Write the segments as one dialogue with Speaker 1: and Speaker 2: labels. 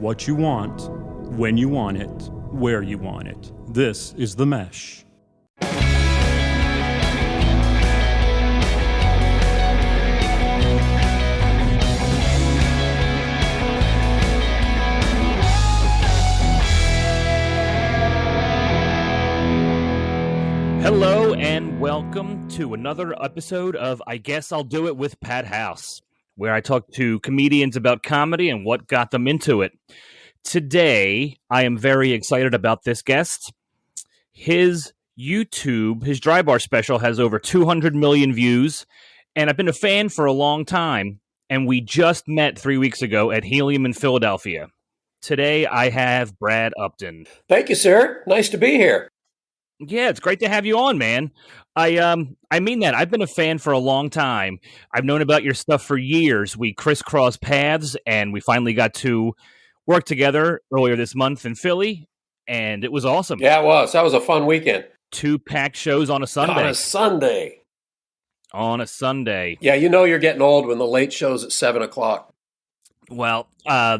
Speaker 1: what you want, when you want it, where you want it. This is The Mesh.
Speaker 2: Hello and welcome to another episode of I Guess I'll Do It with Pat House, where I talk to comedians about comedy and what got them into it. Today, I am very excited about this guest. His YouTube, his Dry Bar special has over 200 million views, and I've been a fan for a long time, and we just met 3 weeks ago at Helium in Philadelphia. Today, I have Brad Upton.
Speaker 3: Thank you, sir. Nice to be here.
Speaker 2: Yeah, it's great to have you on, man. I mean that. I've been a fan for a long time. I've known about your stuff for years. We crisscrossed paths, and we finally got to work together earlier this month in Philly, and it was awesome.
Speaker 3: Yeah, it was. That was a fun weekend. 2
Speaker 2: packed shows on a Sunday.
Speaker 3: On a Sunday.
Speaker 2: Yeah,
Speaker 3: you know you're getting old when the late show's at 7 o'clock.
Speaker 2: Well,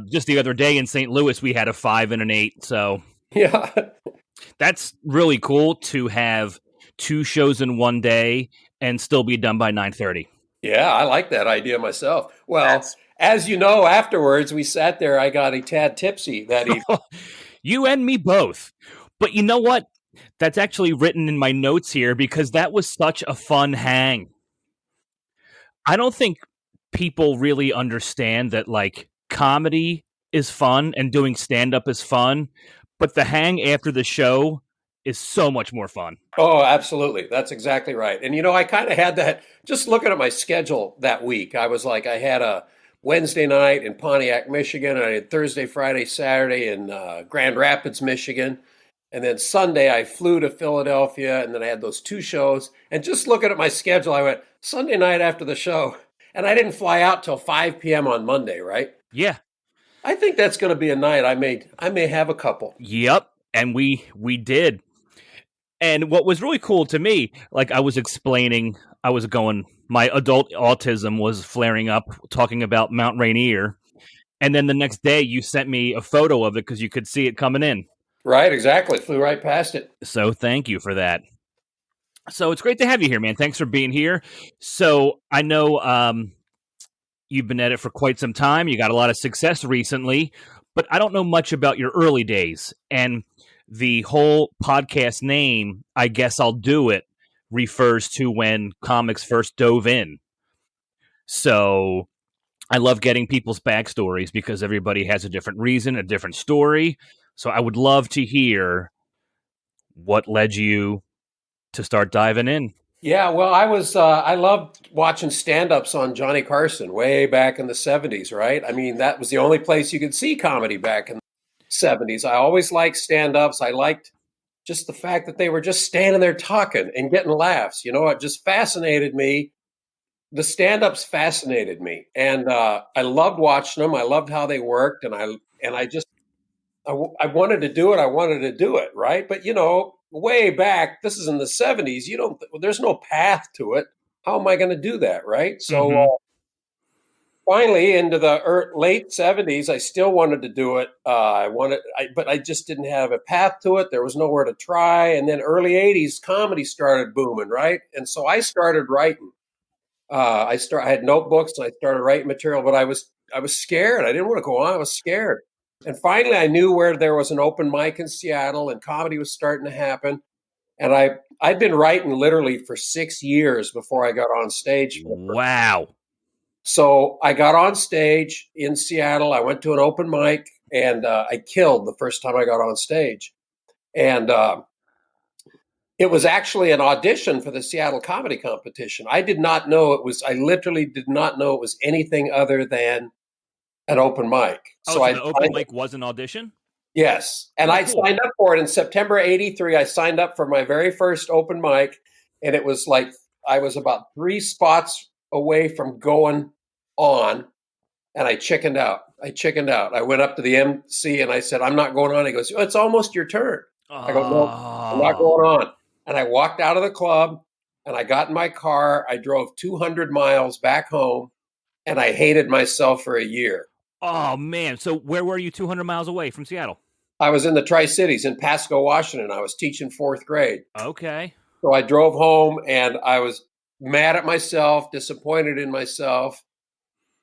Speaker 2: just the other day in St. Louis, we had a 5 and an 8, so...
Speaker 3: Yeah.
Speaker 2: That's really cool to have 2 shows in one day and still be done by 9:30.
Speaker 3: Yeah, I like that idea myself. Well, as you know, afterwards, we sat there. I got a tad tipsy that evening.
Speaker 2: You and me both. But you know what? That's actually written in my notes here because that was such a fun hang. I don't think people really understand that, like, comedy is fun and doing stand-up is fun. But the hang after the show is so much more fun.
Speaker 3: Oh, absolutely. That's exactly right. And, you know, I kind of had that, just looking at my schedule that week, I was like, I had a Wednesday night in Pontiac, Michigan, and I had Thursday, Friday, Saturday in Grand Rapids, Michigan. And then Sunday, I flew to Philadelphia, and then I had those 2 shows. And just looking at my schedule, I went, Sunday night after the show. And I didn't fly out till 5 p.m. on Monday, right?
Speaker 2: Yeah.
Speaker 3: I think that's going to be a night I may have a couple.
Speaker 2: Yep, and we did. And what was really cool to me, like I was explaining, my adult autism was flaring up, talking about Mount Rainier, and then the next day you sent me a photo of it because you could see it coming in.
Speaker 3: Right, exactly. Flew right past it.
Speaker 2: So thank you for that. So it's great to have you here, man. Thanks for being here. So I know you've been at it for quite some time. You got a lot of success recently, but I don't know much about your early days. And the whole podcast name, I Guess I'll Do It, refers to when comics first dove in. So I love getting people's backstories because everybody has a different reason, a different story. So I would love to hear what led you to start diving in.
Speaker 3: Yeah, well, I loved watching stand-ups on Johnny Carson way back in the 70s, right? I mean, that was the only place you could see comedy back in the 70s. I always liked stand-ups. I liked just the fact that they were just standing there talking and getting laughs. You know, it just fascinated me. The stand-ups fascinated me. And I loved watching them. I loved how they worked. And I wanted to do it. I wanted to do it, right? But, you know, way back, this is in the 70s, there's no path to it. How am I going to do that, right? So finally, into the late 70s, I still wanted to do it. But I just didn't have a path to it. There was nowhere to try. And then early 80s, comedy started booming, right? And so I started writing. I had notebooks and I started writing material, but I was scared. I didn't want to go on. I was scared. And finally, I knew where there was an open mic in Seattle and comedy was starting to happen. And I'd been writing literally for 6 years before I got on stage.
Speaker 2: Wow.
Speaker 3: So I got on stage in Seattle. I went to an open mic and I killed the first time I got on stage. And it was actually an audition for the Seattle Comedy Competition. I literally did not know it was anything other than an open mic.
Speaker 2: So the open mic was an audition?
Speaker 3: Yes. And I signed up for it in September 83. I signed up for my very first open mic. And it was like, I was about 3 spots away from going on. And I chickened out. I went up to the MC and I said, I'm not going on. He goes, it's almost your turn. I go, no, I'm not going on. And I walked out of the club and I got in my car. I drove 200 miles back home and I hated myself for a year.
Speaker 2: Oh man! So where were you? 200 miles away from Seattle.
Speaker 3: I was in the Tri-Cities in Pasco, Washington. I was teaching fourth grade.
Speaker 2: Okay.
Speaker 3: So I drove home and I was mad at myself, disappointed in myself.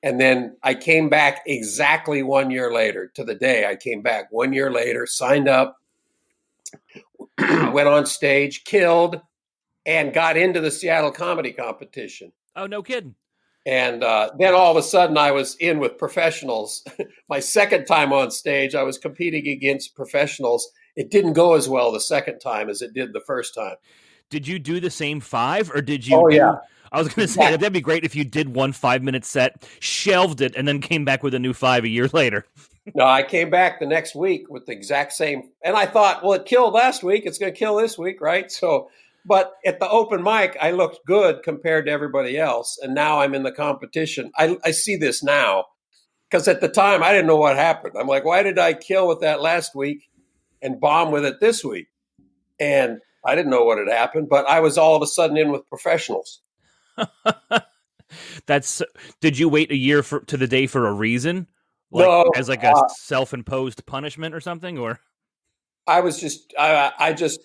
Speaker 3: And then I came back exactly 1 year later to the day. I came back 1 year later, signed up, went on stage, killed, and got into the Seattle comedy competition.
Speaker 2: Oh, no kidding.
Speaker 3: And then all of a sudden I was in with professionals. My second time on stage, I was competing against professionals. It didn't go as well the second time as it did the first time.
Speaker 2: Did you do the same 5 or did you?
Speaker 3: Oh, yeah.
Speaker 2: I was going to say that'd be great if you did one 5-minute set, shelved it, and then came back with a new 5 a year later.
Speaker 3: No, I came back the next week with the exact same. And I thought, well, it killed last week. It's going to kill this week, right? So, but at the open mic, I looked good compared to everybody else. And now I'm in the competition. I see this now because at the time I didn't know what happened. I'm like, why did I kill with that last week and bomb with it this week? And I didn't know what had happened, but I was all of a sudden in with professionals.
Speaker 2: Did you wait a year to the day for a reason?
Speaker 3: No,
Speaker 2: as like a self-imposed punishment or something, or
Speaker 3: I was just I just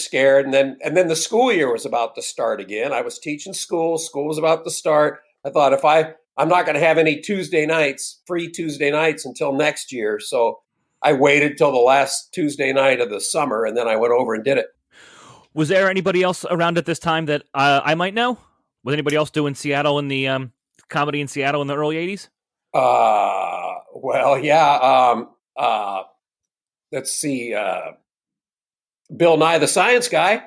Speaker 3: scared, and then the school year was about to start again. I was teaching school was about to start. I thought I'm not going to have any free Tuesday nights until next year, so I waited till the last Tuesday night of the summer, and then I went over and did it.
Speaker 2: Was there anybody else around at this time that I might know? Was anybody else doing Seattle in the comedy in Seattle in the early 80s?
Speaker 3: Well, yeah. Let's see. Bill Nye, the Science Guy.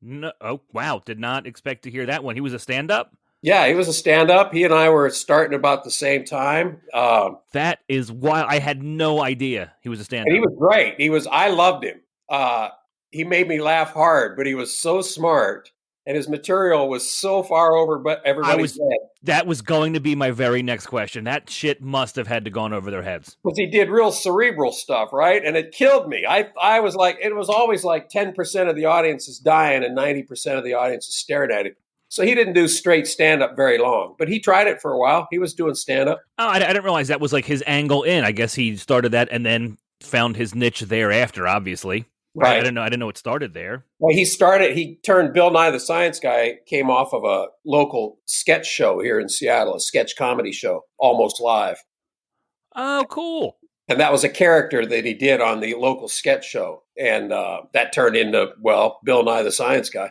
Speaker 2: No, oh, wow. Did not expect to hear that one. He was a stand-up?
Speaker 3: Yeah, he was a stand-up. He and I were starting about the same time.
Speaker 2: That is wild. I had no idea he was a stand-up.
Speaker 3: And he was great. I loved him. He made me laugh hard, but he was so smart. And his material was so far over everybody's head.
Speaker 2: That was going to be my very next question. That shit must have had to gone over their heads.
Speaker 3: Because he did real cerebral stuff, right? And it killed me. I was like, it was always like 10% of the audience is dying and 90% of the audience is staring at him. So he didn't do straight stand-up very long. But he tried it for a while. He was doing stand-up.
Speaker 2: Oh, I didn't realize that was like his angle in. I guess he started that and then found his niche thereafter, obviously. Right. I didn't know it started there.
Speaker 3: Well, he turned Bill Nye the Science Guy, came off of a local sketch show here in Seattle, a sketch comedy show, Almost Live.
Speaker 2: Oh, cool.
Speaker 3: And that was a character that he did on the local sketch show. And that turned into, Bill Nye the Science Guy.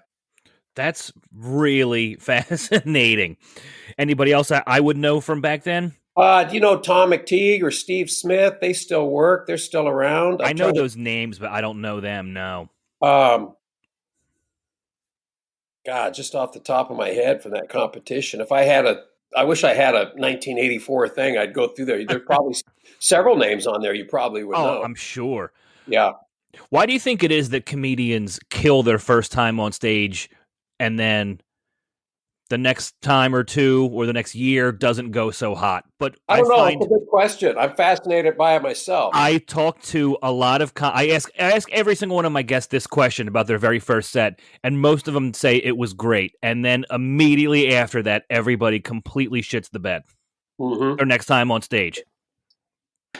Speaker 2: That's really fascinating. Anybody else I would know from back then?
Speaker 3: Do you know Tom McTeague or Steve Smith? They still work. They're still around.
Speaker 2: I know those names, but I don't know them, no.
Speaker 3: God, just off the top of my head from that competition. I wish I had a 1984 thing. I'd go through there. There's probably several names on there you probably would know.
Speaker 2: I'm sure.
Speaker 3: Yeah.
Speaker 2: Why do you think it is that comedians kill their first time on stage and then the next time or two or the next year doesn't go so hot? But
Speaker 3: I don't know. It's a good question. I'm fascinated by it myself.
Speaker 2: I talk to a lot of I ask every single one of my guests this question about their very first set, and most of them say it was great. And then immediately after that, everybody completely shits the bed.
Speaker 3: Mm-hmm.
Speaker 2: Their next time on stage.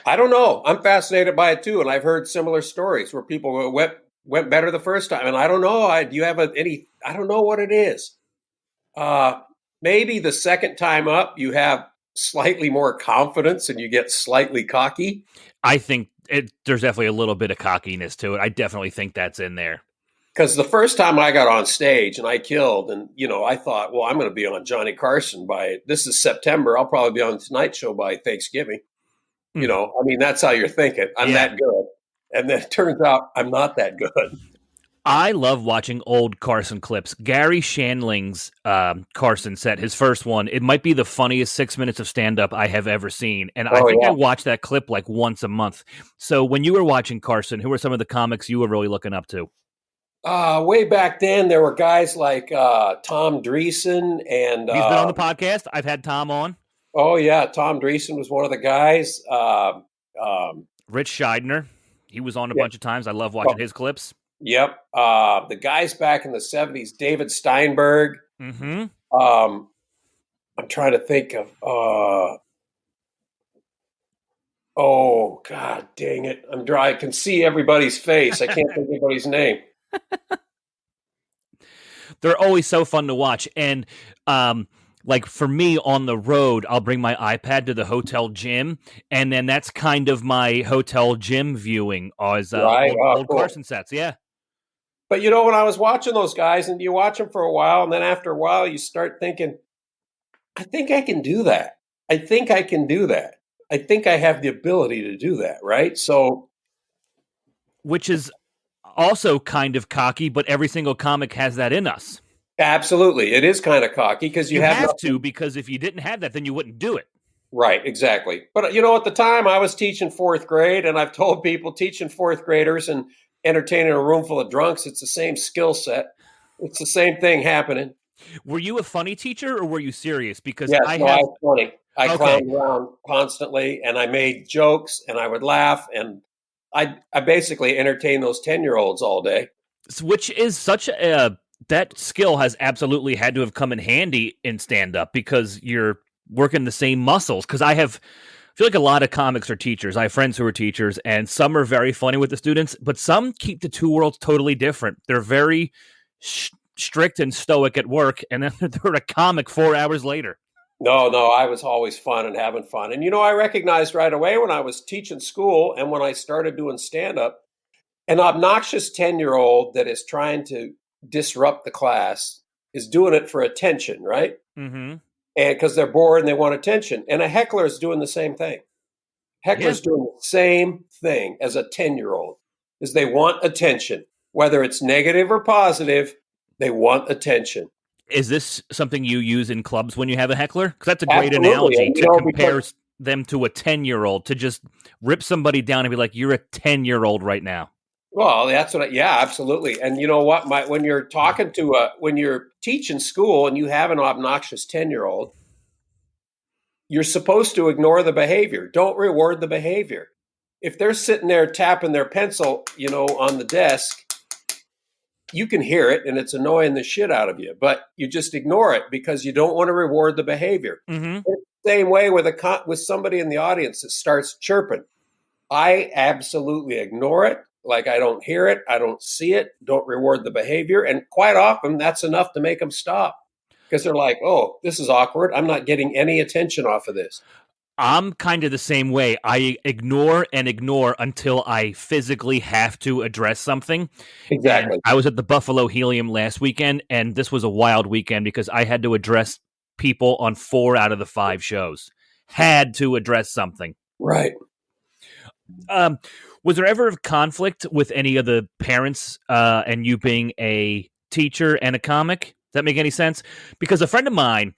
Speaker 3: I don't know. I'm fascinated by it too, and I've heard similar stories where people went better the first time. And I don't know. Do you have any? I don't know what it is. Maybe the second time up, you have slightly more confidence and you get slightly cocky.
Speaker 2: I think there's definitely a little bit of cockiness to it. I definitely think that's in there.
Speaker 3: Because the first time I got on stage and I killed, and I thought, well, I'm going to be on Johnny Carson this is September. I'll probably be on the Tonight Show by Thanksgiving. That's how you're thinking. I'm that good. And then it turns out I'm not that good.
Speaker 2: I love watching old Carson clips. Gary Shandling's Carson set, his first one, it might be the funniest 6 minutes of stand-up I have ever seen. And I think I watch that clip like once a month. So when you were watching Carson, who were some of the comics you were really looking up to?
Speaker 3: Way back then, there were guys like Tom Dreesen. And
Speaker 2: he's been on the podcast. I've had Tom on.
Speaker 3: Oh, yeah. Tom Dreesen was one of the guys.
Speaker 2: Rich Scheidner. He was on a bunch of times. I love watching his clips.
Speaker 3: Yep. The guys back in the 70s, David Steinberg.
Speaker 2: Mm-hmm.
Speaker 3: I'm trying to think of Oh, God dang it. I'm dry. I can see everybody's face. I can't think of anybody's name.
Speaker 2: They're always so fun to watch. And like for me on the road, I'll bring my iPad to the hotel gym, and then that's kind of my hotel gym viewing as
Speaker 3: Right. Oh,
Speaker 2: old
Speaker 3: cool.
Speaker 2: Carson sets. Yeah.
Speaker 3: But when I was watching those guys, and you watch them for a while, and then after a while, you start thinking, I think I can do that. I think I can do that. I think I have the ability to do that. Right. So,
Speaker 2: Which is also kind of cocky, but every single comic has that in us.
Speaker 3: absolutely. It is kind of cocky because
Speaker 2: You have to, because if you didn't have that, then you wouldn't do it.
Speaker 3: Right, exactly. But at the time I was teaching fourth grade, and I've told people teaching fourth graders and entertaining a room full of drunks, it's the same skill set. It's the same thing happening.
Speaker 2: Were you a funny teacher or were you serious? Because
Speaker 3: Yes,
Speaker 2: I
Speaker 3: I was funny. I
Speaker 2: Okay.
Speaker 3: clowned around constantly, and I made jokes, and I would laugh, and I basically entertained those 10-year-olds all day.
Speaker 2: which is such a that skill has absolutely had to have come in handy in stand up because you're working the same muscles. Because I feel like a lot of comics are teachers. I have friends who are teachers, and some are very funny with the students, but some keep the two worlds totally different. They're very strict and stoic at work, and then they're a comic 4 hours later.
Speaker 3: No, I was always fun and having fun. And I recognized right away when I was teaching school and when I started doing stand up, an obnoxious 10-year-old that is trying to disrupt the class is doing it for attention, right?
Speaker 2: Mm-hmm.
Speaker 3: And because they're bored and they want attention. And a heckler is doing the same thing. Heckler's doing the same thing as a 10-year-old, is they want attention. Whether it's negative or positive, they want attention.
Speaker 2: Is this something you use in clubs when you have a heckler? Because that's a great
Speaker 3: Absolutely.
Speaker 2: analogy
Speaker 3: And,
Speaker 2: to compare them to a 10-year-old, to just rip somebody down and be like, you're a 10-year-old right now.
Speaker 3: Well, that's yeah, absolutely. And you know what? When you're when you're teaching school and you have an obnoxious 10-year-old, you're supposed to ignore the behavior. Don't reward the behavior. If they're sitting there tapping their pencil, on the desk, you can hear it and it's annoying the shit out of you, but you just ignore it because you don't want to reward the behavior.
Speaker 2: Mm-hmm.
Speaker 3: Same way with somebody in the audience that starts chirping. I absolutely ignore it. Like I don't hear it. I don't see it. Don't reward the behavior. And quite often that's enough to make them stop because they're like, oh, this is awkward. I'm not getting any attention off of this.
Speaker 2: I'm kind of the same way. I ignore and ignore until I physically have to address something.
Speaker 3: Exactly.
Speaker 2: And I was at the Buffalo Helium last weekend, and this was a wild weekend because I had to address people on 4 out of the 5 shows. Had to address something.
Speaker 3: Right.
Speaker 2: Was there ever a conflict with any of the parents and you being a teacher and a comic? Does that make any sense? Because a friend of mine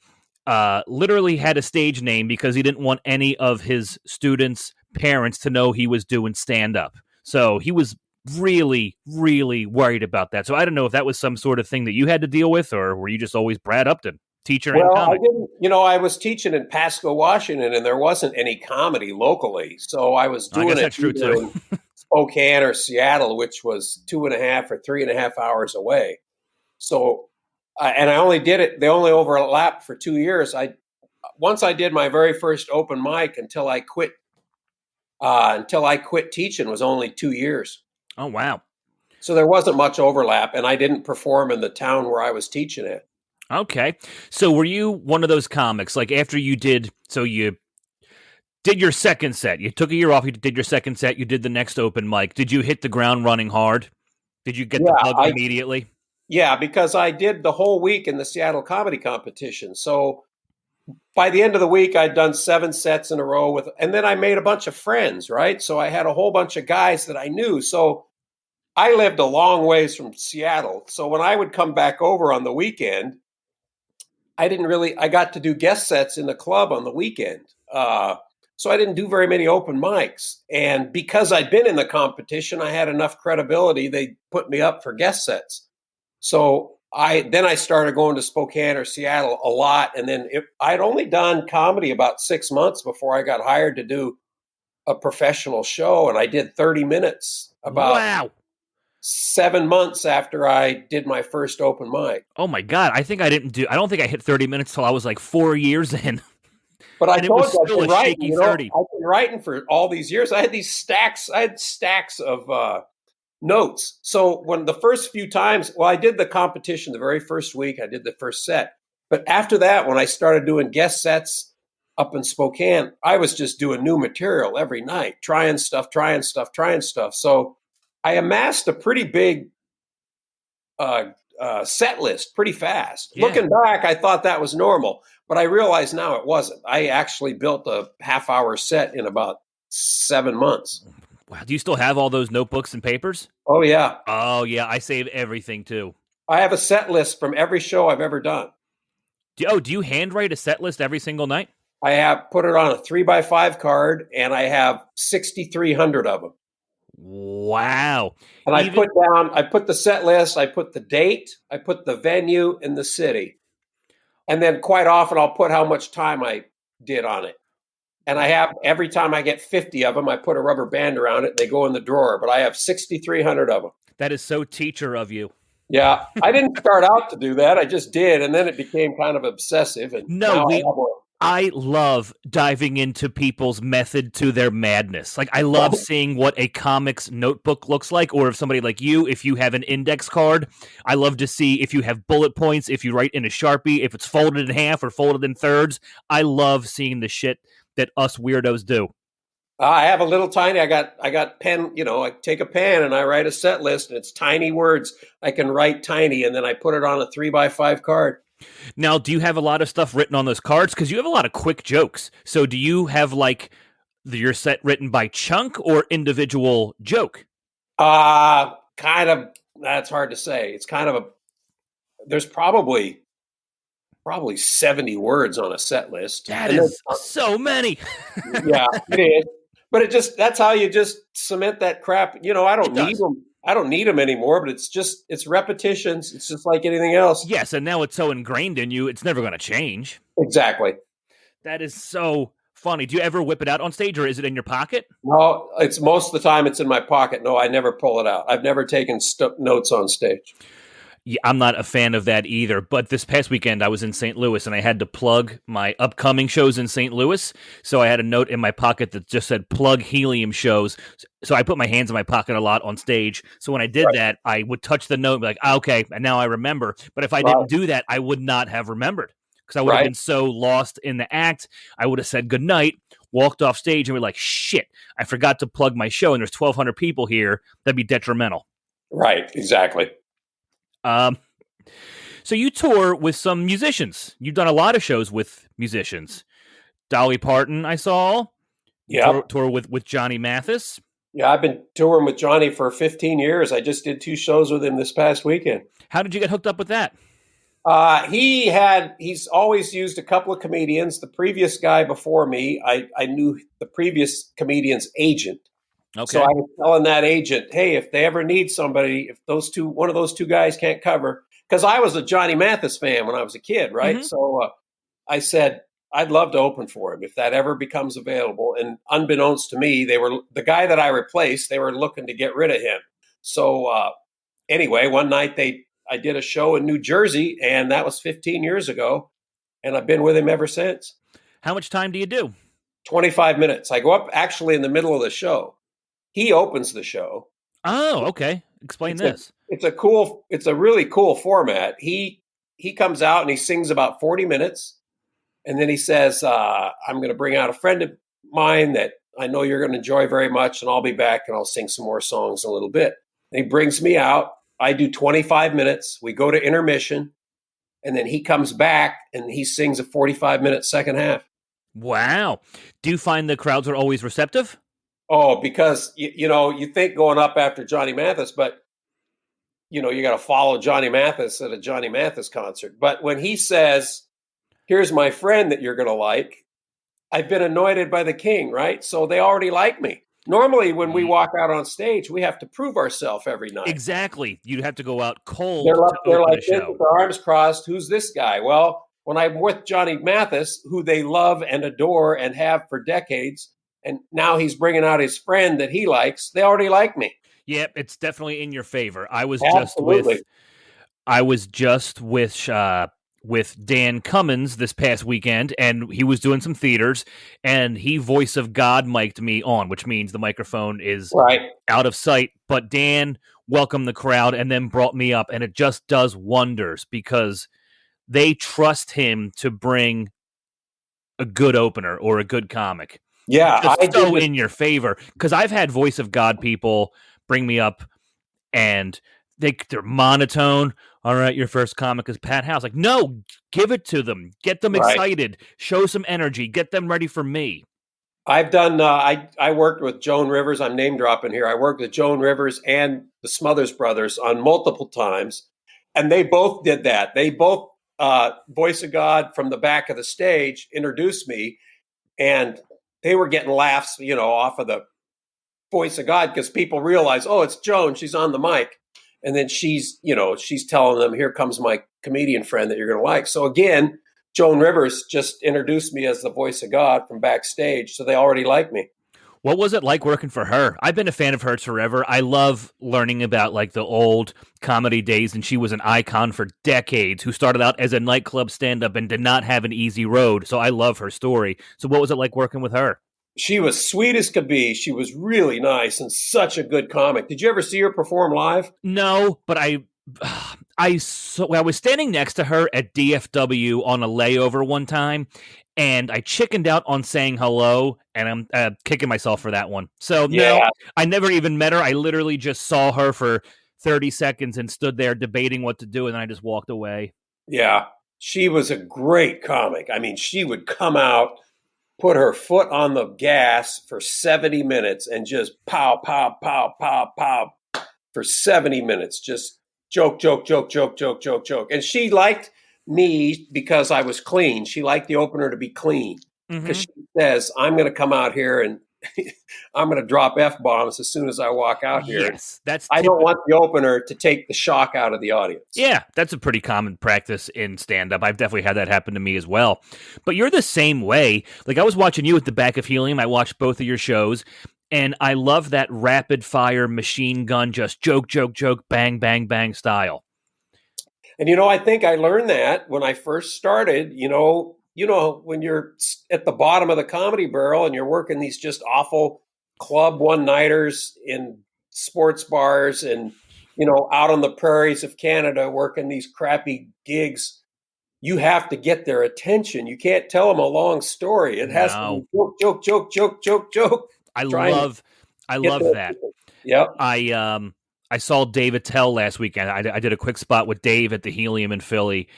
Speaker 2: literally had a stage name because he didn't want any of his students' parents to know he was doing stand-up. So he was really, really worried about that. So I don't know if that was some sort of thing that you had to deal with, or were you just always Brad Upton, teacher and comic?
Speaker 3: I didn't. I was teaching in Pasco, Washington, and there wasn't any comedy locally. So I was doing it
Speaker 2: that's true too.
Speaker 3: in Spokane or Seattle, which was 2.5 or 3.5 hours away. So, and I only did it. They only overlapped for 2 years. Once I did my very first open mic until I quit. Until I quit teaching was only 2 years.
Speaker 2: Oh wow!
Speaker 3: So there wasn't much overlap, and I didn't perform in the town where I was teaching at.
Speaker 2: Okay, so were you one of those comics like after you did? So you did your second set. You took a year off. You did your second set. You did the next open mic. Did you hit the ground running hard? Did you get the bug immediately?
Speaker 3: Yeah, because I did the whole week in the Seattle Comedy Competition. So by the end of the week, I'd done 7 sets in a row and then I made a bunch of friends, right? So I had a whole bunch of guys that I knew. So I lived a long ways from Seattle. So when I would come back over on the weekend, I got to do guest sets in the club on the weekend. So I didn't do very many open mics. And because I'd been in the competition, I had enough credibility. They put me up for guest sets. So I started going to Spokane or Seattle a lot. And then I'd only done comedy about 6 months before I got hired to do a professional show. And I did 30 minutes about 7 months after I did my first open mic.
Speaker 2: Oh my God. I don't think I hit 30 minutes till I was like 4 years in.
Speaker 3: But I
Speaker 2: And it
Speaker 3: told
Speaker 2: was
Speaker 3: you I've
Speaker 2: still
Speaker 3: been
Speaker 2: a
Speaker 3: writing.
Speaker 2: shaky
Speaker 3: You know,
Speaker 2: 30.
Speaker 3: I've been writing for all these years. I had these stacks. I had stacks of notes. So when the first few times, well, I did the competition the very first week. I did the first set. But after that, when I started doing guest sets up in Spokane, I was just doing new material every night, trying stuff. So I amassed a pretty big set list pretty fast.
Speaker 2: Yeah.
Speaker 3: Looking back, I thought that was normal, but I realize now it wasn't. I actually built a half-hour set in about 7 months.
Speaker 2: Wow. Do you still have all those notebooks and papers?
Speaker 3: Oh, yeah.
Speaker 2: Oh, yeah. I save everything too.
Speaker 3: I have a set list from every show I've ever done.
Speaker 2: Do you handwrite a set list every single night?
Speaker 3: I have put it on a 3x5 card, and I have 6,300 of them.
Speaker 2: Wow.
Speaker 3: And I put the set list, I put the date, I put the venue and the city. And then quite often I'll put how much time I did on it. And I have, every time I get 50 of them, I put a rubber band around it. They go in the drawer, but I have 6,300 of them.
Speaker 2: That is so teacher of you.
Speaker 3: Yeah. I didn't start out to do that. I just did. And then it became kind of obsessive. And
Speaker 2: No, I love diving into people's method to their madness. Like, I love seeing what a comics notebook looks like, or if somebody like you, if you have an index card, I love to see if you have bullet points, if you write in a Sharpie, if it's folded in half or folded in thirds. I love seeing the shit that us weirdos do.
Speaker 3: I have a little tiny, I got pen, I take a pen and I write a set list, and it's tiny words. I can write tiny, and then I put it on a 3x5 card.
Speaker 2: Now, do you have a lot of stuff written on those cards? Because you have a lot of quick jokes. So do you have like your set written by chunk or individual joke?
Speaker 3: Kind of, that's hard to say. It's kind of there's probably 70 words on a set list.
Speaker 2: That is so many.
Speaker 3: Yeah, it is. But that's how you just cement that crap. I don't need them. I don't need them anymore, but it's repetitions. It's just like anything else.
Speaker 2: Yes, and now it's so ingrained in you, it's never going to change.
Speaker 3: Exactly.
Speaker 2: That is so funny. Do you ever whip it out on stage, or is it in your pocket?
Speaker 3: No, it's most of the time it's in my pocket. No, I never pull it out. I've never taken notes on stage.
Speaker 2: Yeah, I'm not a fan of that either, but this past weekend I was in St. Louis and I had to plug my upcoming shows in St. Louis, so I had a note in my pocket that just said plug helium shows. So I put my hands in my pocket a lot on stage, so when I did that, I would touch the note and be like, okay, and now I remember. But if I didn't do that, I would not have remembered, because I would have been so lost in the act. I would have said goodnight, walked off stage, and be like, shit, I forgot to plug my show, and there's 1,200 people here. That'd be detrimental.
Speaker 3: Right, exactly.
Speaker 2: So you tour with some musicians. You've done a lot of shows with musicians. Dolly Parton, I saw.
Speaker 3: Yeah.
Speaker 2: Tour with Johnny Mathis.
Speaker 3: Yeah, I've been touring with Johnny for 15 years. I just did 2 shows with him this past weekend.
Speaker 2: How did you get hooked up with that?
Speaker 3: He's always used a couple of comedians. The previous guy before me, I knew the previous comedian's agent. Okay. So I was telling that agent, hey, if they ever need somebody, if one of those two guys can't cover, because I was a Johnny Mathis fan when I was a kid, right? Mm-hmm. So I said, I'd love to open for him if that ever becomes available. And unbeknownst to me, the guy that I replaced, they were looking to get rid of him. So anyway, one night I did a show in New Jersey, and that was 15 years ago, and I've been with him ever since.
Speaker 2: How much time do you do?
Speaker 3: 25 minutes. I go up actually in the middle of the show. He opens the show.
Speaker 2: Oh, okay. Explain this.
Speaker 3: It's a really cool format. He comes out and he sings about 40 minutes. And then he says, I'm going to bring out a friend of mine that I know you're going to enjoy very much. And I'll be back and I'll sing some more songs in a little bit. And he brings me out. I do 25 minutes. We go to intermission. And then he comes back and he sings a 45-minute second half.
Speaker 2: Wow. Do you find the crowds are always receptive?
Speaker 3: Oh, because, you think going up after Johnny Mathis, but, you got to follow Johnny Mathis at a Johnny Mathis concert. But when he says, here's my friend that you're going to like, I've been anointed by the king, right? So they already like me. Normally, when we walk out on stage, we have to prove ourselves every night.
Speaker 2: Exactly. You'd have to go out cold.
Speaker 3: They're like this with their arms crossed. Who's this guy? Well, when I'm with Johnny Mathis, who they love and adore and have for decades, and now he's bringing out his friend that he likes, they already like me.
Speaker 2: Yep, it's definitely in your favor. I was
Speaker 3: Absolutely.
Speaker 2: just with with Dan Cummins this past weekend, and he was doing some theaters, and he voice of God mic'd me on, which means the microphone is
Speaker 3: Right.
Speaker 2: out of sight. But Dan welcomed the crowd and then brought me up, and it just does wonders because they trust him to bring a good opener or a good comic.
Speaker 3: Yeah,
Speaker 2: Just
Speaker 3: I
Speaker 2: so
Speaker 3: did.
Speaker 2: in your favor, because I've had voice of God people bring me up and they're monotone. All right, your first comic is Pat House. Like, no, give it to them. Get them
Speaker 3: Right.
Speaker 2: excited. Show some energy. Get them ready for me.
Speaker 3: I've done. I worked with Joan Rivers. I'm name dropping here. I worked with Joan Rivers and the Smothers Brothers on multiple times, and they both did that. They both voice of God from the back of the stage introduced me, and they were getting laughs, off of the voice of God because people realize, oh, it's Joan. She's on the mic, and then she's telling them, here comes my comedian friend that you're going to like. So again, Joan Rivers just introduced me as the voice of God from backstage, so they already like me.
Speaker 2: What was it like working for her? I've been a fan of hers forever. I love learning about like the old comedy days, and she was an icon for decades who started out as a nightclub stand-up and did not have an easy road. So I love her story. So what was it like working with her?
Speaker 3: She was sweet as could be. She was really nice and such a good comic. Did you ever see her perform live?
Speaker 2: No, but I was standing next to her at DFW on a layover one time, and I chickened out on saying hello, and I'm kicking myself for that one. So no, I never even met her. I literally just saw her for 30 seconds and stood there debating what to do, and then I just walked away.
Speaker 3: Yeah, she was a great comic. I mean, she would come out, put her foot on the gas for 70 minutes and just pow, pow, pow, pow, pow for 70 minutes. Just joke, joke, joke, joke, joke, joke, joke. And she liked me because I was clean. She liked the opener to be clean because she says, I'm going to come out here and I'm going to drop F-bombs as soon as I walk out here.
Speaker 2: Yes,
Speaker 3: I don't want the opener to take the shock out of the audience.
Speaker 2: Yeah, that's a pretty common practice in stand-up. I've definitely had that happen to me as well. But you're the same way. Like, I was watching you at the back of Helium. I watched both of your shows, and I love that rapid-fire machine gun, just joke, joke, joke, bang, bang, bang style.
Speaker 3: And, I think I learned that when I first started, when you're at the bottom of the comedy barrel and you're working these just awful club one-nighters in sports bars and, out on the prairies of Canada working these crappy gigs, you have to get their attention. You can't tell them a long story. It has to be joke, joke, joke, joke, joke, joke.
Speaker 2: I love that.
Speaker 3: Yep.
Speaker 2: I saw Dave Attell last weekend. I did a quick spot with Dave at the Helium in Philly,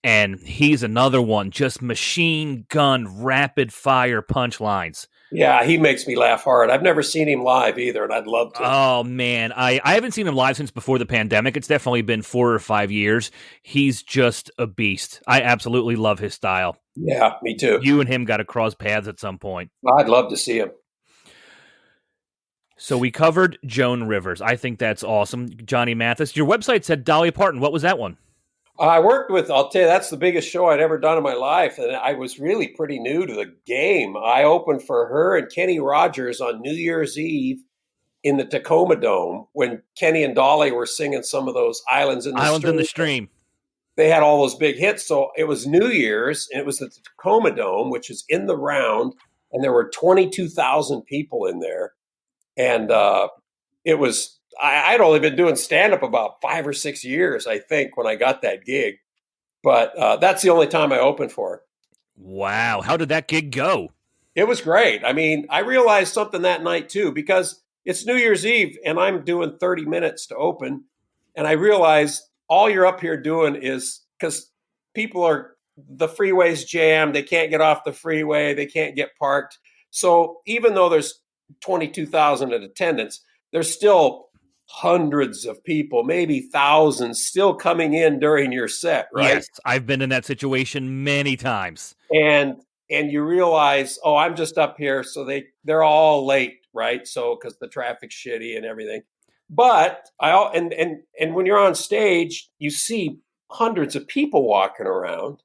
Speaker 2: and he's another one, just machine gun, rapid fire punchlines.
Speaker 3: Yeah, he makes me laugh hard. I've never seen him live either, and I'd love to.
Speaker 2: Oh, man. I haven't seen him live since before the pandemic. It's definitely been 4 or 5 years. He's just a beast. I absolutely love his style.
Speaker 3: Yeah, me too.
Speaker 2: You and him got to cross paths at some point.
Speaker 3: I'd love to see him.
Speaker 2: So we covered Joan Rivers. I think that's awesome. Johnny Mathis. Your website said Dolly Parton. What was that one?
Speaker 3: I worked with, I'll tell you, that's the biggest show I'd ever done in my life. And I was really pretty new to the game. I opened for her and Kenny Rogers on New Year's Eve in the Tacoma Dome when Kenny and Dolly were singing some of those Islands in the Stream. They had all those big hits. So it was New Year's, and it was the Tacoma Dome, which is in the round. And there were 22,000 people in there. And it was... I'd only been doing stand-up about 5 or 6 years, I think, when I got that gig. But that's the only time I opened for her.
Speaker 2: Wow. How did that gig go?
Speaker 3: It was great. I mean, I realized something that night, too, because it's New Year's Eve, and I'm doing 30 minutes to open. And I realized all you're up here doing is because the freeway's jammed. They can't get off the freeway. They can't get parked. So even though there's 22,000 in attendance, there's still hundreds of people, maybe thousands still coming in during your set, right?
Speaker 2: Yes, I've been in that situation many times.
Speaker 3: And you realize, oh, I'm just up here, so they're all late, right? So because the traffic's shitty and everything. But and when you're on stage, you see hundreds of people walking around,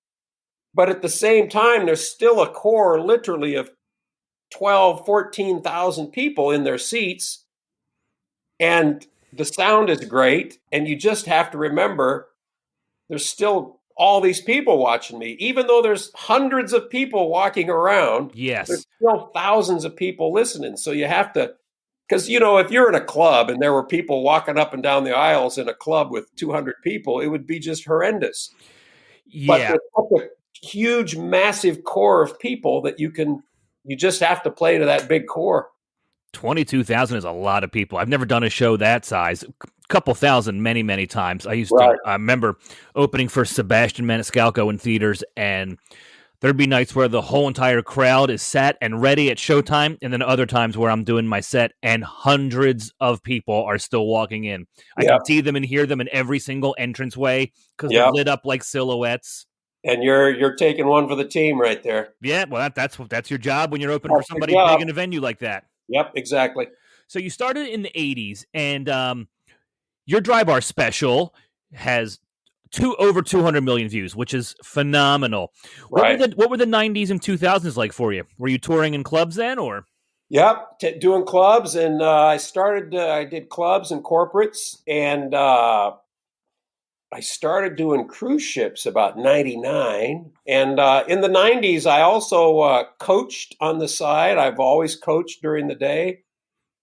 Speaker 3: but at the same time, there's still a core literally of 12, 14,000 people in their seats. And the sound is great, and you just have to remember there's still all these people watching me, even though there's hundreds of people walking around.
Speaker 2: Yes.
Speaker 3: There's still thousands of people listening. So you have to, because, if you're in a club and there were people walking up and down the aisles in a club with 200 people, it would be just horrendous. But
Speaker 2: Yeah.
Speaker 3: there's such a huge, massive core of people that you just have to play to that big core.
Speaker 2: 22,000 is a lot of people. I've never done a show that size. A couple thousand, many, many times. I remember opening for Sebastian Maniscalco in theaters, and there'd be nights where the whole entire crowd is sat and ready at showtime, and then other times where I'm doing my set and hundreds of people are still walking in. I can see them and hear them in every single entranceway because they're lit up like silhouettes.
Speaker 3: And you're taking one for the team right there.
Speaker 2: Yeah, well, that's your job when you're opening for somebody big in a venue like that.
Speaker 3: Yep, exactly.
Speaker 2: So you started in the 80s, and your Dry Bar special has over 200 million views, which is phenomenal.
Speaker 3: Right.
Speaker 2: What were the 90s and 2000s like for you? Were you touring in clubs then, or?
Speaker 3: Yep, doing clubs, and I did clubs and corporates, and I started doing cruise ships about 99. And in the 90s, I also coached on the side. I've always coached during the day.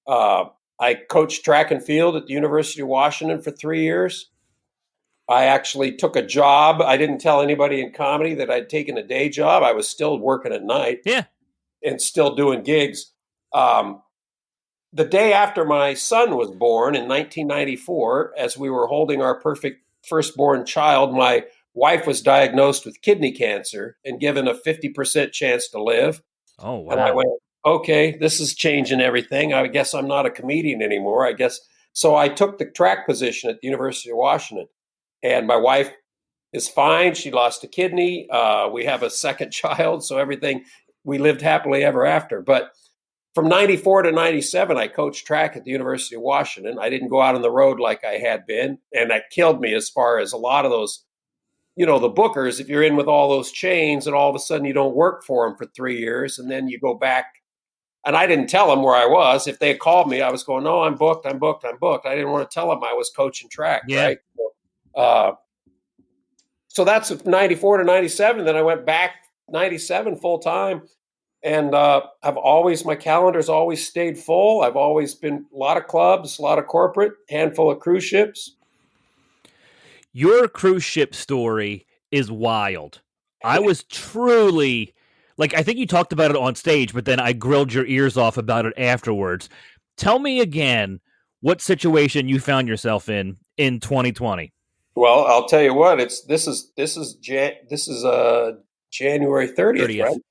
Speaker 3: I coached track and field at the University of Washington for 3 years. I actually took a job. I didn't tell anybody in comedy that I'd taken a day job. I was still working at night.
Speaker 2: Yeah.
Speaker 3: And still doing gigs. The day after my son was born in 1994, as we were holding our perfect firstborn child, my wife was diagnosed with kidney cancer and given a 50% chance to live.
Speaker 2: Oh, wow.
Speaker 3: And I went, okay, this is changing everything. I guess I'm not a comedian anymore, I guess. So I took the track position at the University of Washington. And my wife is fine. She lost a kidney. We have a second child. So we lived happily ever after. But from 94 to 97, I coached track at the University of Washington. I didn't go out on the road like I had been. And that killed me as far as a lot of those, the bookers, if you're in with all those chains and all of a sudden you don't work for them for 3 years and then you go back. And I didn't tell them where I was. If they had called me, I was going, no, I'm booked. I didn't want to tell them I was coaching track.
Speaker 2: Yeah.
Speaker 3: Right. So that's 94 to 97. Then I went back 97 full time. And my calendar's always stayed full. I've always been a lot of clubs, a lot of corporate, handful of cruise ships.
Speaker 2: Your cruise ship story is wild. I was truly, I think you talked about it on stage, but then I grilled your ears off about it afterwards. Tell me again what situation you found yourself in 2020.
Speaker 3: Well, I'll tell you what. This is January 30th, right?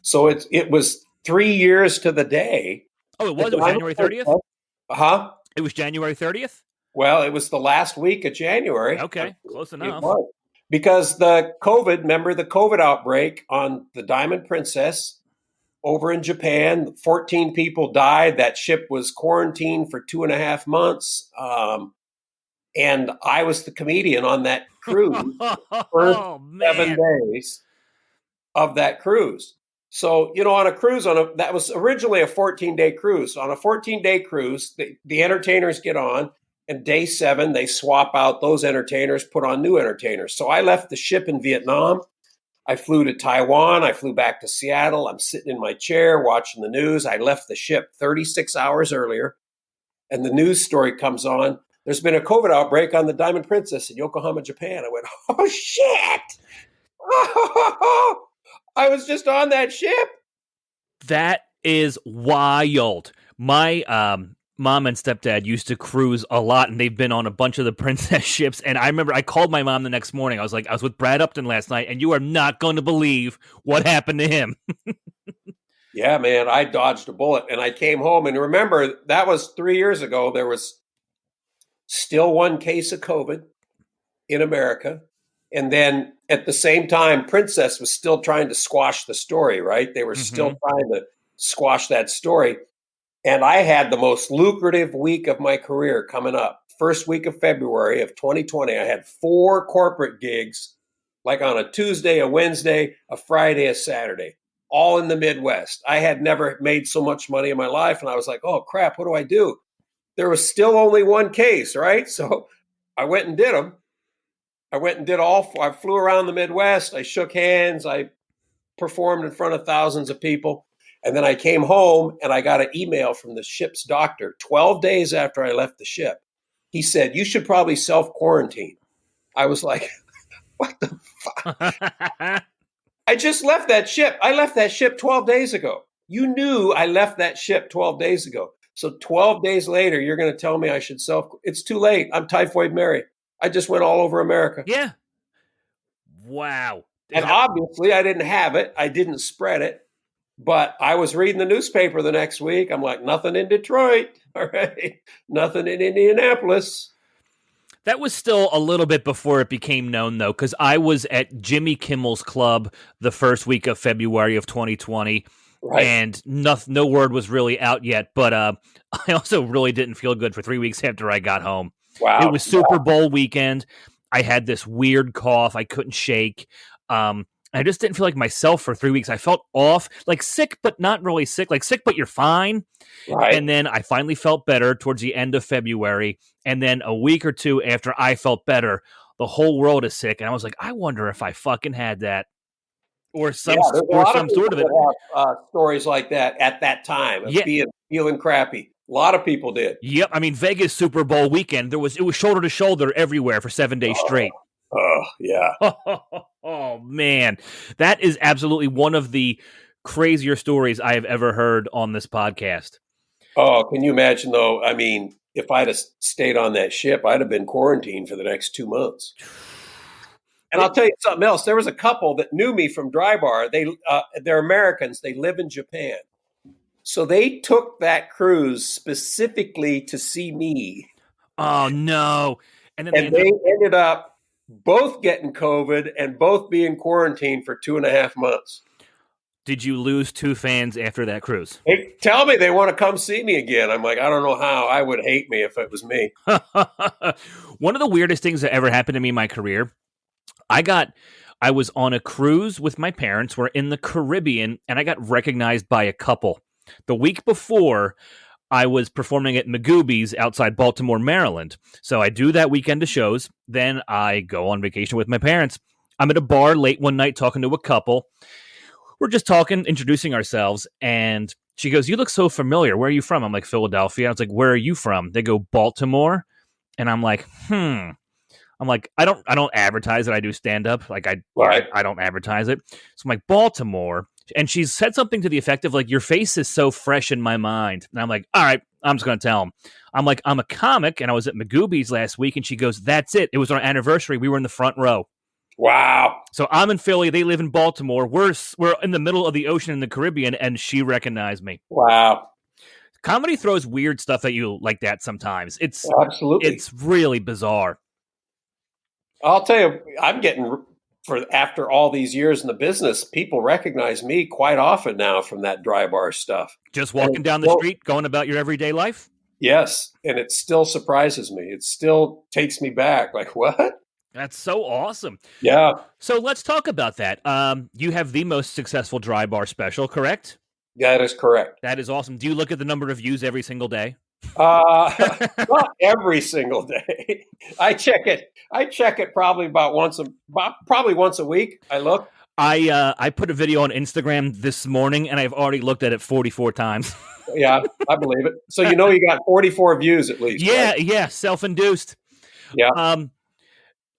Speaker 3: So it was 3 years to the day.
Speaker 2: Oh, it was January 30th?
Speaker 3: Huh?
Speaker 2: It was January 30th?
Speaker 3: Well, it was the last week of January.
Speaker 2: Okay, close enough.
Speaker 3: It was. Because the COVID outbreak on the Diamond Princess over in Japan, 14 people died. That ship was quarantined for 2.5 months. And I was the comedian on that cruise for 7 days of that cruise. So, on a cruise that was originally a 14-day cruise. On a 14-day cruise, the entertainers get on, and day 7, they swap out those entertainers, put on new entertainers. So I left the ship in Vietnam. I flew to Taiwan. I flew back to Seattle. I'm sitting in my chair watching the news. I left the ship 36 hours earlier, and the news story comes on. There's been a COVID outbreak on the Diamond Princess in Yokohama, Japan. I went, oh, shit. I was just on that ship.
Speaker 2: That is wild. My mom and stepdad used to cruise a lot, and they've been on a bunch of the Princess ships. And I remember I called my mom the next morning. I was like, I was with Brad Upton last night, and you are not going to believe what happened to him.
Speaker 3: Yeah, man, I dodged a bullet, and I came home. And remember, that was 3 years ago. There was still one case of COVID in America. And then at the same time, Princess was still trying to squash the story, right? They were still trying to squash that story. And I had the most lucrative week of my career coming up. First week of February of 2020, I had 4 corporate gigs, like on a Tuesday, a Wednesday, a Friday, a Saturday, all in the Midwest. I had never made so much money in my life. And I was like, oh, crap, what do I do? There was still only one case, right? So I went and did them. I went and I flew around the Midwest. I shook hands. I performed in front of thousands of people. And then I came home and I got an email from the ship's doctor 12 days after I left the ship. He said, you should probably self-quarantine. I was like, what the fuck? I just left that ship. I left that ship 12 days ago. You knew I left that ship 12 days ago. So 12 days later, you're going to tell me I should it's too late. I'm Typhoid Mary. I just went all over America.
Speaker 2: Yeah. Wow.
Speaker 3: And obviously I didn't have it. I didn't spread it. But I was reading the newspaper the next week. I'm like, nothing in Detroit. All right. Nothing in Indianapolis.
Speaker 2: That was still a little bit before it became known, though, because I was at Jimmy Kimmel's Club the first week of February of 2020, right. And no word was really out yet. But I also really didn't feel good for 3 weeks after I got home.
Speaker 3: Wow.
Speaker 2: It was Super Bowl weekend. I had this weird cough I couldn't shake. I just didn't feel like myself for 3 weeks. I felt off, like sick, but not really sick. Like sick, but you're fine.
Speaker 3: Right.
Speaker 2: And then I finally felt better towards the end of February. And then a week or two after I felt better, the whole world is sick. And I was like, I wonder if I fucking had that. Or some sort of it.
Speaker 3: Have, stories like that at that time of feeling crappy. A lot of people did.
Speaker 2: Yep. I mean, Vegas Super Bowl weekend, it was shoulder to shoulder everywhere for 7 days straight.
Speaker 3: Oh, yeah.
Speaker 2: Oh, man. That is absolutely one of the crazier stories I have ever heard on this podcast.
Speaker 3: Oh, can you imagine, though? I mean, if I'd have stayed on that ship, I'd have been quarantined for the next 2 months. And I'll tell you something else. There was a couple that knew me from Dry Bar. They're Americans. They live in Japan. So they took that cruise specifically to see me.
Speaker 2: Oh, no.
Speaker 3: And they ended up both getting COVID and both being quarantined for 2.5 months.
Speaker 2: Did you lose 2 fans after that cruise?
Speaker 3: They tell me they want to come see me again. I'm like, I don't know how. I would hate me if it was me.
Speaker 2: One of the weirdest things that ever happened to me in my career, I was on a cruise with my parents. We're in the Caribbean, and I got recognized by a couple. The week before, I was performing at Magooby's outside Baltimore, Maryland. So I do that weekend of shows. Then I go on vacation with my parents. I'm at a bar late one night talking to a couple. We're just talking, introducing ourselves. And she goes, you look so familiar. Where are you from? I'm like, Philadelphia. I was like, where are you from? They go, Baltimore. And I'm like, I'm like, I don't advertise that I do stand up. Like I don't advertise it. So I'm like, Baltimore. And she said something to the effect of like, your face is so fresh in my mind. And I'm like, all right, I'm just going to tell him. I'm like, I'm a comic and I was at Magooby's last week. And she goes, that's it. It was our anniversary. We were in the front row.
Speaker 3: Wow.
Speaker 2: So I'm in Philly. They live in Baltimore. We're in the middle of the ocean in the Caribbean. And she recognized me.
Speaker 3: Wow.
Speaker 2: Comedy throws weird stuff at you like that sometimes.
Speaker 3: Absolutely.
Speaker 2: It's really bizarre.
Speaker 3: I'll tell you, I'm getting... after all these years in the business, people recognize me quite often now from that Dry Bar stuff.
Speaker 2: Just walking down the street, going about your everyday life?
Speaker 3: Yes. And it still surprises me. It still takes me back. Like, what?
Speaker 2: That's so awesome.
Speaker 3: Yeah.
Speaker 2: So let's talk about that. You have the most successful Dry Bar special, correct?
Speaker 3: That is correct.
Speaker 2: That is awesome. Do you look at the number of views every single day?
Speaker 3: Not every single day. I check it probably once a week. I look.
Speaker 2: I put a video on Instagram this morning and I've already looked at it 44 times.
Speaker 3: Yeah, I believe it. So you got 44 views at least.
Speaker 2: Yeah,
Speaker 3: right?
Speaker 2: Yeah, self-induced.
Speaker 3: Yeah.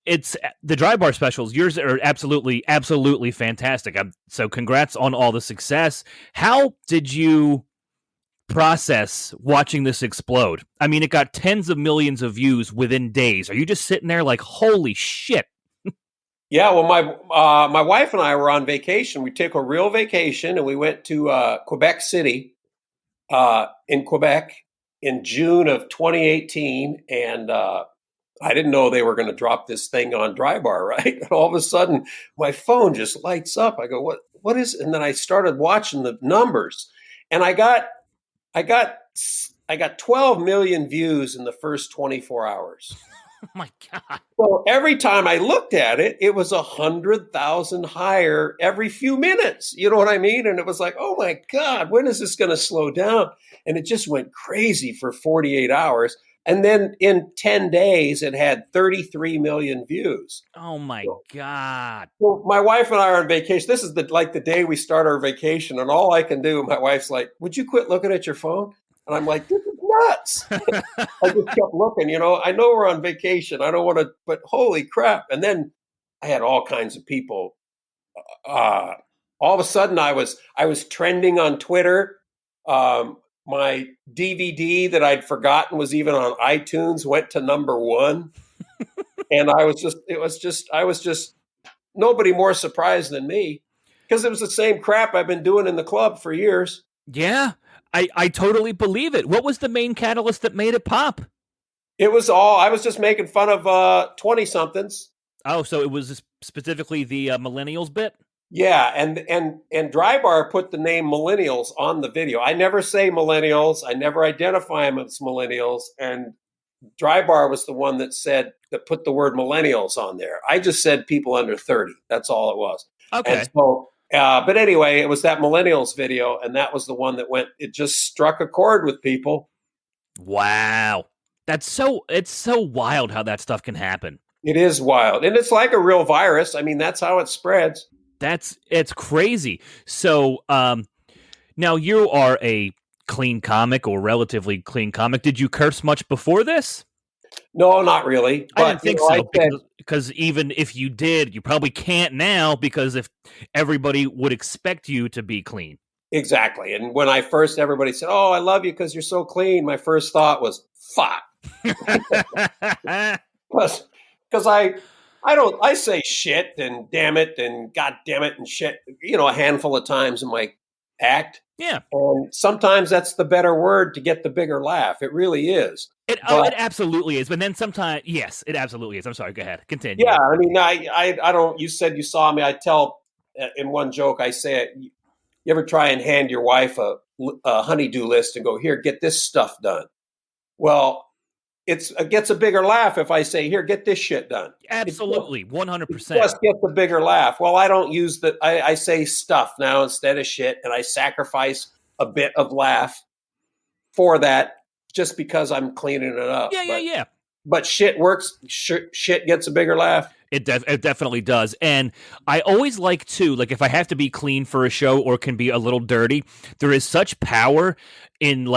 Speaker 2: It's the Dry Bar specials. Yours are absolutely fantastic. So congrats on all the success. How did you process watching this explode? I mean, it got tens of millions of views within days. Are you just sitting there like, holy shit?
Speaker 3: Yeah, well, my wife and I were on vacation. We took a real vacation, and we went to Quebec City in Quebec in June of 2018. And I didn't know they were going to drop this thing on Dry Bar, right? And all of a sudden, my phone just lights up. I go, what is? And then I started watching the numbers, and I got 12 million views in the first 24 hours.
Speaker 2: Oh my God.
Speaker 3: So every time I looked at it, it was 100,000 higher every few minutes. You know what I mean? And it was like, oh my God, when is this going to slow down? And it just went crazy for 48 hours. And then in 10 days, it had 33 million views.
Speaker 2: Oh my God.
Speaker 3: Well, my wife and I are on vacation. This is the day we start our vacation, and all I can do, my wife's like, would you quit looking at your phone? And I'm like, this is nuts. I just kept looking, I know we're on vacation. I don't want to, but holy crap. And then I had all kinds of people. All of a sudden I was trending on Twitter. My DVD that I'd forgotten was even on iTunes went to number 1. And I was just nobody more surprised than me, because it was the same crap I've been doing in the club for years.
Speaker 2: Yeah, I totally believe it. What was the main catalyst that made it pop?
Speaker 3: I was just making fun of 20-somethings.
Speaker 2: Oh, so it was specifically the millennials bit?
Speaker 3: Yeah, and Dry Bar put the name millennials on the video. I never say millennials. I never identify them as millennials. And Dry Bar was the one that put the word millennials on there. I just said people under 30. That's all it was.
Speaker 2: Okay.
Speaker 3: And so, but anyway, it was that millennials video, and that was the one that it just struck a chord with people.
Speaker 2: Wow. It's so wild how that stuff can happen.
Speaker 3: It is wild. And it's like a real virus. I mean, that's how it spreads.
Speaker 2: It's crazy. So, now you are a clean comic, or relatively clean comic. Did you curse much before this?
Speaker 3: No, not really. But,
Speaker 2: I didn't think so, because even if you did, you probably can't now, because if everybody would expect you to be clean. Exactly.
Speaker 3: And when everybody said, "Oh, I love you because you're so clean," my first thought was, "Fuck." Because I say shit and damn it and god damn it and shit, a handful of times in my act.
Speaker 2: Yeah.
Speaker 3: And sometimes that's the better word to get the bigger laugh. It really is.
Speaker 2: It absolutely is. But then sometimes, yes, it absolutely is. I'm sorry. Go ahead. Continue.
Speaker 3: Yeah. I mean, I don't, you said you saw me. I tell in one joke, I say it. You ever try and hand your wife a honey-do list and go, "Here, get this stuff done"? Well, it gets a bigger laugh if I say, "Here, get this shit done."
Speaker 2: Absolutely, 100%.
Speaker 3: Just gets a bigger laugh. Well, I don't use I say stuff now instead of shit, and I sacrifice a bit of laugh for that just because I'm cleaning it up.
Speaker 2: Yeah.
Speaker 3: But shit works. Shit gets a bigger laugh.
Speaker 2: It definitely does. And I always like to, if I have to be clean for a show or can be a little dirty, there is such power in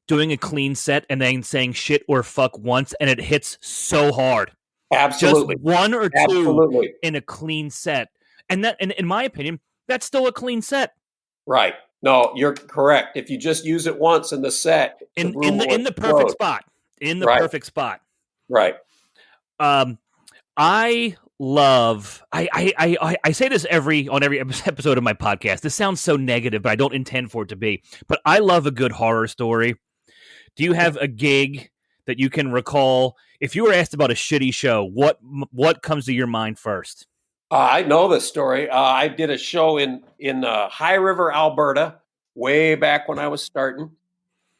Speaker 2: doing a clean set and then saying shit or fuck once, and it hits so hard.
Speaker 3: Absolutely.
Speaker 2: Just one or two in a clean set. And that, and in my opinion, that's still a clean set.
Speaker 3: Right. No, you're correct. If you just use it once in the set,
Speaker 2: in the perfect spot. In the perfect spot.
Speaker 3: Right.
Speaker 2: I love, I say this on every episode of my podcast. This sounds so negative, but I don't intend for it to be. But I love a good horror story. Do you have a gig that you can recall? If you were asked about a shitty show, what comes to your mind first?
Speaker 3: I know this story. I did a show in High River, Alberta, way back when I was starting.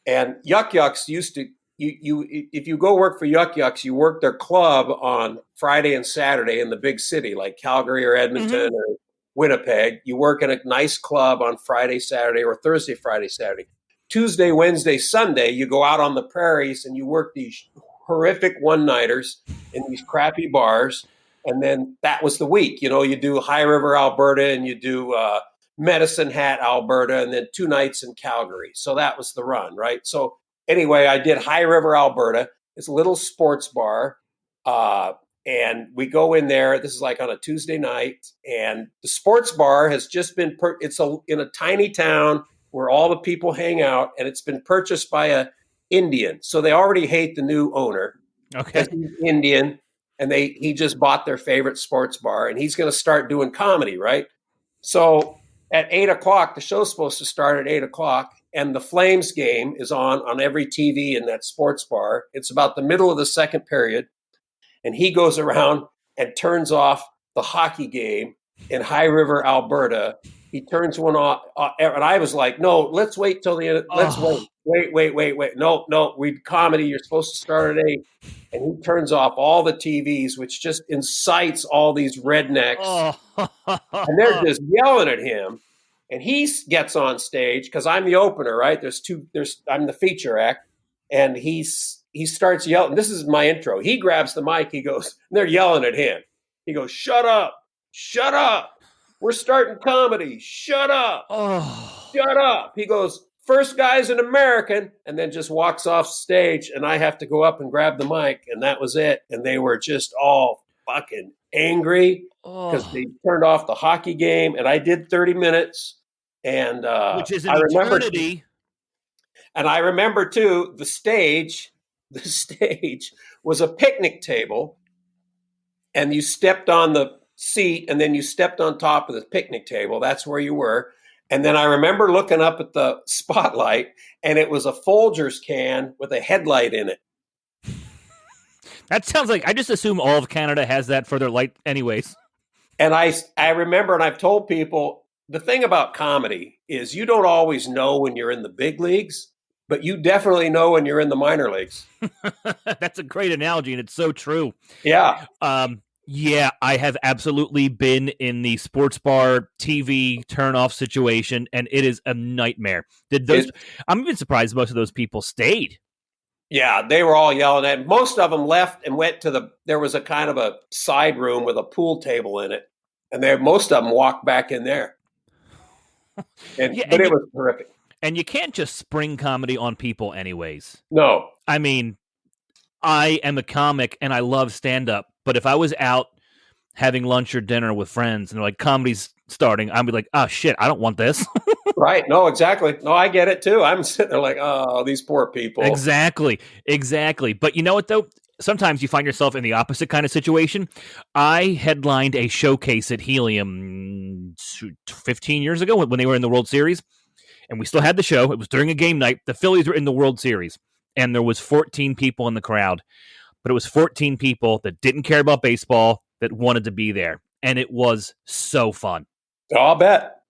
Speaker 3: And Yuck Yucks used to, if you go work for Yuck Yucks, you work their club on Friday and Saturday in the big city, like Calgary or Edmonton or Winnipeg. You work in a nice club on Friday, Saturday, or Thursday, Friday, Saturday. Tuesday, Wednesday, Sunday, you go out on the prairies and you work these horrific one-nighters in these crappy bars. And then that was the week. You do High River, Alberta, and you do Medicine Hat, Alberta, and then 2 nights in Calgary. So that was the run, right? So anyway, I did High River, Alberta. It's a little sports bar. And we go in there. This is on a Tuesday night. And the sports bar has just been, it's in a tiny town where all the people hang out. And it's been purchased by a Indian. So they already hate the new owner.
Speaker 2: Okay.
Speaker 3: He's Indian. And he just bought their favorite sports bar. And he's going to start doing comedy, right? So at 8 o'clock, the show's supposed to start at 8 o'clock. And the Flames game is on every TV in that sports bar. It's about the middle of the second period. And he goes around and turns off the hockey game in High River, Alberta. He turns one off. And I was like, no, let's wait till the end. Let's wait. No, comedy. You're supposed to start at 8. And he turns off all the TVs, which just incites all these rednecks. And they're just yelling at him. And he gets on stage because I'm the opener, right? I'm the feature act. And he's he starts yelling. This is my intro. He grabs the mic. He goes, and they're yelling at him. He goes, shut up. Shut up. We're starting comedy. Shut up.
Speaker 2: Oh.
Speaker 3: Shut up. He goes, first guy's an American, and then just walks off stage, and I have to go up and grab the mic, and that was it. And they were just all fucking angry because they turned off the hockey game, and I did 30 minutes. And
Speaker 2: which is an eternity.
Speaker 3: And I remember, too, the stage was a picnic table, and you stepped on the seat, and then you stepped on top of the picnic table. That's where you were. And then I remember looking up at the spotlight, and it was a Folgers can with a headlight in it.
Speaker 2: That sounds like, I just assume all of Canada has that for their light anyways.
Speaker 3: And I remember, and I've told people, the thing about comedy is you don't always know when you're in the big leagues, but you definitely know when you're in the minor leagues.
Speaker 2: That's a great analogy, and it's so true.
Speaker 3: Yeah.
Speaker 2: Yeah, I have absolutely been in the sports bar TV turn-off situation, and it is a nightmare. I'm even surprised most of those people stayed.
Speaker 3: Yeah, they were all yelling at. Most of them left and went to there was a kind of a side room with a pool table in it, and most of them walked back in there. But it was terrific.
Speaker 2: And you can't just spring comedy on people anyways.
Speaker 3: No.
Speaker 2: I mean, I am a comic, and I love stand-up. But if I was out having lunch or dinner with friends and they're like, comedy's starting, I'd be like, oh, shit, I don't want this.
Speaker 3: Right. No, exactly. No, I get it, too. I'm sitting there like, oh, these poor people.
Speaker 2: Exactly. But you know what, though? Sometimes you find yourself in the opposite kind of situation. I headlined a showcase at Helium 15 years ago when they were in the World Series, and we still had the show. It was during a game night. The Phillies were in the World Series, and there was 14 people in the crowd. But it was 14 people that didn't care about baseball that wanted to be there. And it was so fun.
Speaker 3: I'll bet.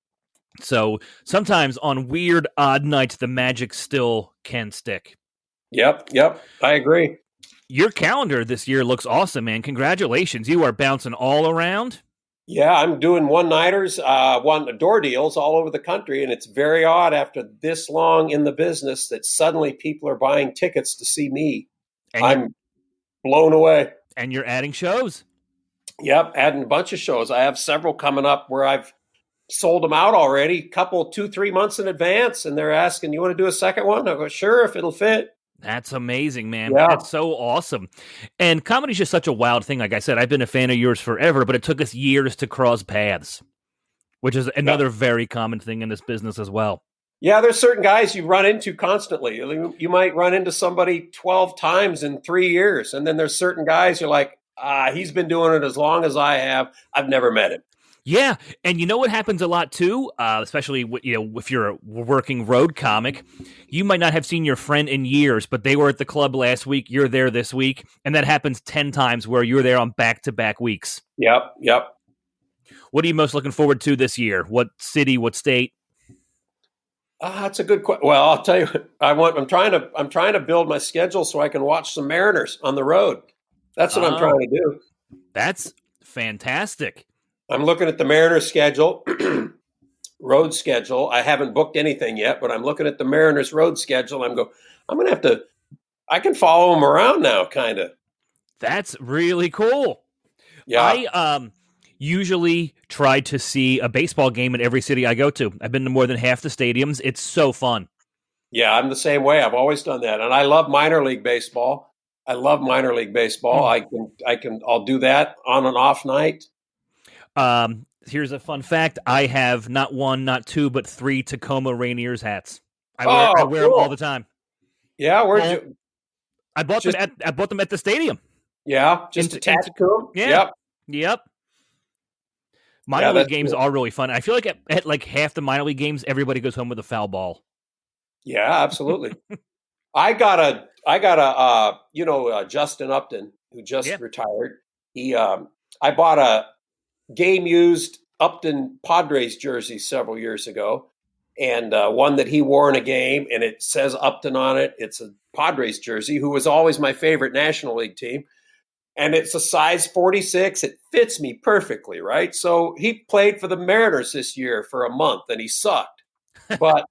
Speaker 2: So sometimes on weird, odd nights, the magic still can stick.
Speaker 3: Yep. I agree.
Speaker 2: Your calendar this year looks awesome, man. Congratulations. You are bouncing all around.
Speaker 3: Yeah, I'm doing one-nighters, door deals all over the country. And it's very odd after this long in the business that suddenly people are buying tickets to see me.
Speaker 2: And
Speaker 3: I'm blown away.
Speaker 2: And you're adding shows.
Speaker 3: Yep, adding a bunch of shows. I have several coming up where I've sold them out already, 2-3 months in advance, and they're asking, you want to do a second one? I go, sure, if it'll fit.
Speaker 2: That's amazing, man.
Speaker 3: Yeah.
Speaker 2: That's so awesome. And comedy's just such a wild thing. Like I said, I've been a fan of yours forever, but it took us years to cross paths, which is another very common thing in this business as well.
Speaker 3: Yeah, there's certain guys you run into constantly. You might run into somebody 12 times in 3 years. And then there's certain guys you're like, he's been doing it as long as I have. I've never met him.
Speaker 2: Yeah. And you know what happens a lot too, especially if you're a working road comic, you might not have seen your friend in years, but they were at the club last week. You're there this week. And that happens 10 times where you're there on back-to-back weeks.
Speaker 3: Yep.
Speaker 2: What are you most looking forward to this year? What city, what state?
Speaker 3: That's a good question. Well, I'll tell you, I'm trying to build my schedule so I can watch some Mariners on the road. That's what I'm trying to do.
Speaker 2: That's fantastic.
Speaker 3: I'm looking at the Mariners schedule, road schedule. I haven't booked anything yet, but I'm looking at the Mariners road schedule. I'm going to have to, I can follow them around now, kind of.
Speaker 2: That's really cool.
Speaker 3: Yeah.
Speaker 2: I usually try to see a baseball game in every city I go to. I've been to more than half the stadiums. It's so fun.
Speaker 3: Yeah, I'm the same way. I've always done that. And I love minor league baseball. I'll do that on an off night.
Speaker 2: Here's a fun fact. I have not one, not two, but 3 Tacoma Rainiers hats. I wear them all the time.
Speaker 3: Yeah,
Speaker 2: I bought them at the stadium.
Speaker 3: Yeah, just attached to them.
Speaker 2: Yeah. Yep. Minor league games are really fun. I feel like at like half the minor league games, everybody goes home with a foul ball.
Speaker 3: Yeah, absolutely. I got a Justin Upton, who just retired. I bought a game used Upton Padres jersey several years ago, and one that he wore in a game, and it says Upton on it. It's a Padres jersey, who was always my favorite National League team. And it's a size 46. It fits me perfectly, right? So he played for the Mariners this year for a month, and he sucked. But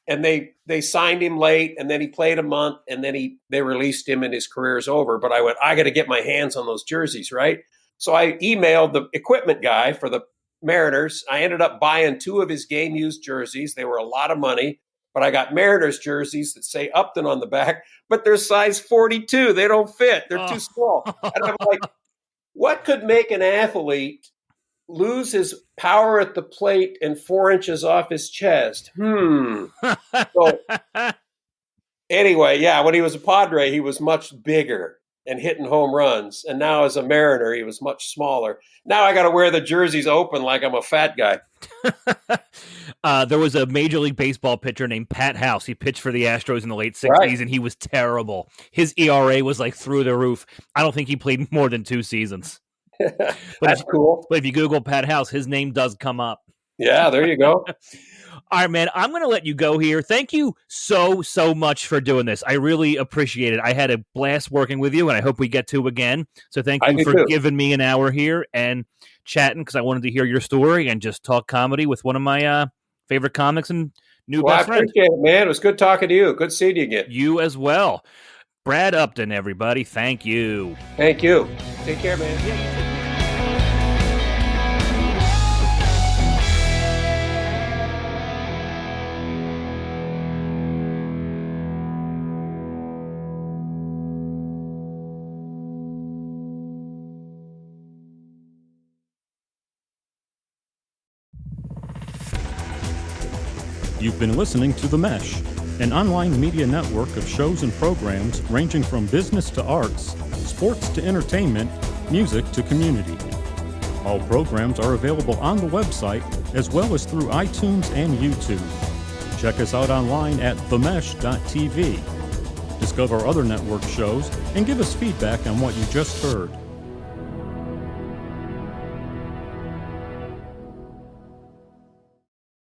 Speaker 3: and they signed him late, and then he played a month, and then they released him and his career's over. But I went, I got to get my hands on those jerseys, right? So I emailed the equipment guy for the Mariners. I ended up buying 2 of his game used jerseys. They were a lot of money, but I got Mariners jerseys that say Upton on the back, but they're size 42. They don't fit. They're too small. And I'm like, what could make an athlete lose his power at the plate and 4 inches off his chest? So anyway, yeah, when he was a Padre, he was much bigger and hitting home runs. And now as a Mariner, he was much smaller. Now I got to wear the jerseys open like I'm a fat guy.
Speaker 2: There was a Major League Baseball pitcher named Pat House. He pitched for the Astros in the late 60s, and he was terrible. His ERA was like through the roof. I don't think he played more than 2 seasons.
Speaker 3: That's cool.
Speaker 2: But if you Google Pat House, his name does come up.
Speaker 3: Yeah, there you go.
Speaker 2: All right, man, I'm going to let you go here. Thank you so much for doing this. I really appreciate it. I had a blast working with you, and I hope we get to again. So thank you for giving me an hour here and chatting, because I wanted to hear your story and just talk comedy with one of my favorite comics and new best friend.
Speaker 3: I appreciate it, man. It was good talking to you. Good seeing you again.
Speaker 2: You as well. Brad Upton, everybody. Thank you.
Speaker 3: Thank you. Take care, man.
Speaker 2: Yeah.
Speaker 1: You've been listening to The Mesh, an online media network of shows and programs ranging from business to arts, sports to entertainment, music to community. All programs are available on the website as well as through iTunes and YouTube. Check us out online at themesh.tv. Discover other network shows and give us feedback on what you just heard.